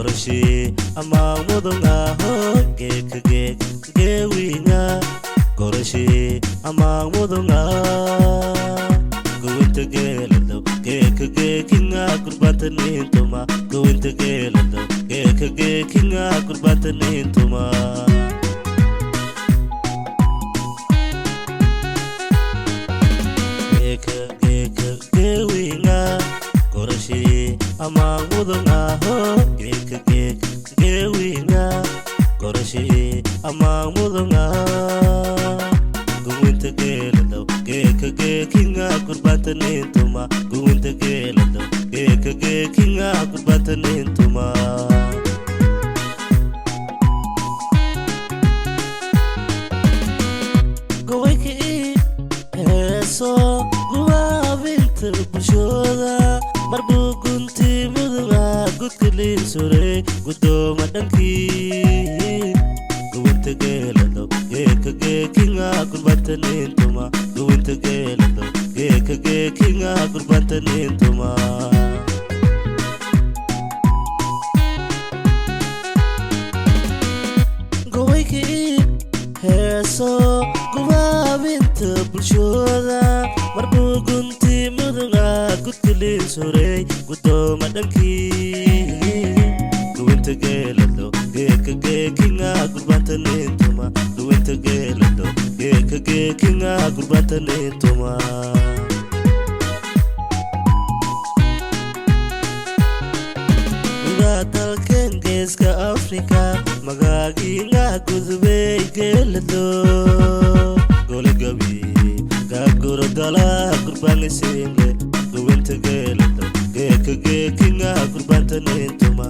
قرشي أما مدنا جيك جيوينا قرشي أما مدنا قوينت جيلدو جيكنا قرباتني انتما قوينت جيلدو جيكنا قرباتني انتما جيوينا قرشي أما مدنا جيك جيوينا قرشي أما مدنا قوينت جيلدو جيكنا قرباتني انتما قوينت جيلدو جيكنا قرباتني انتما قويكي هيسو قوا بنت بشودا مربو كنتي مدنا قد كلي سوري قدو مدنكي قوينت جيلدو جيكنا قرباتني انتما قوينت جيلدو جيكنا قرباتني انتما قويكي هيسو قوا بنت بشودا مربو كنتي مدنا قد كلي سوري قدو مدنكي قوينت جيلدو جيكنا قرباتني انتما قوينت جيلدو جيكنا قرباتني انتما dalkan geeska Afrika magaciina gudbay geelado goligabi ka gurdala qurbaan siinle gowinta geelado geekina qurbantana intuma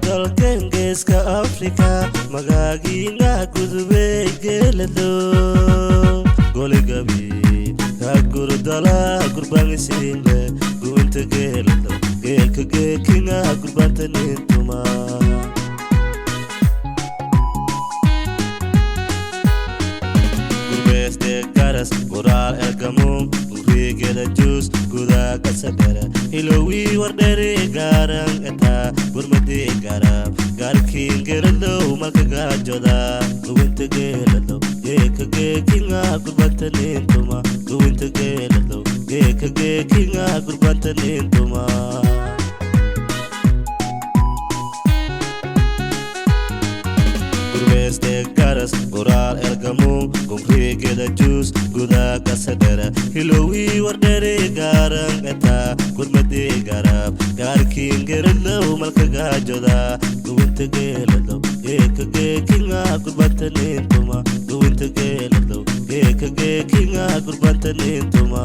dalkan geeska Afrika magaciina gudbay geelado goligabi gurdala qurbaan siinle gowinta geelado geekina qurbantana intuma gurbeste garas qoraal ergamum gurigeda juus guda kasadara ilowi wardere garan eta gurmadi garab garkin gerado malka gajoda gowinta geelado geekina qurbantana intuma gowinta geelado geekina qurbantana intuma gurbeste garas qoraal ergamum gurigeda juus guda kasadara ilowi wardere garan eta gurmadi garab garkin gerado malka gajoda gowinta geelado geekina qurbantana intuma gowinta geelado geekina qurbantana intuma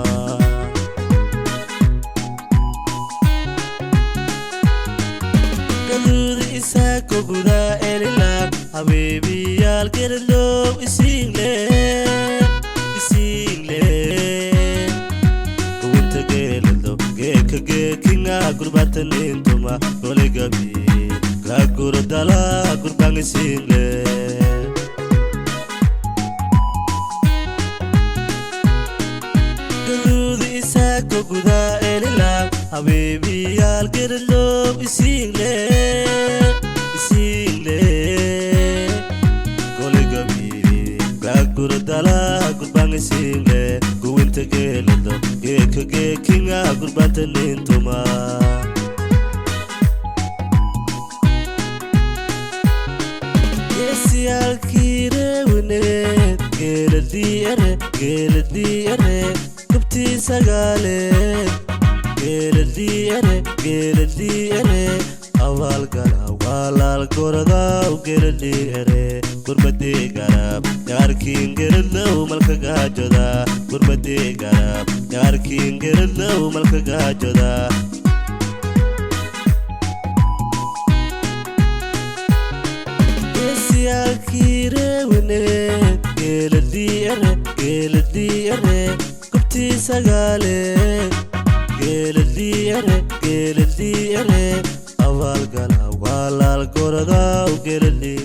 kadudi isako guda elila habibi yal gerlo isingle gowinta geelado geekina qurbantana intuma goligabi ka gurdala qurbaan siinle guda elila habibi yal gerlo isingle goligabi ka gurdala qurbaan siinle gowinta geelado geekina qurbantana intuma yalkirewne geladi ere kubti sagale geladi ere awal gala walal korada geladi ere gurbadi garab yarkin gerlo malka gajoda gurbadi garab yarkin gerlo malka gajoda yalkirewne geladi ere kubti sagale geladi ere awal gala walal korada geladi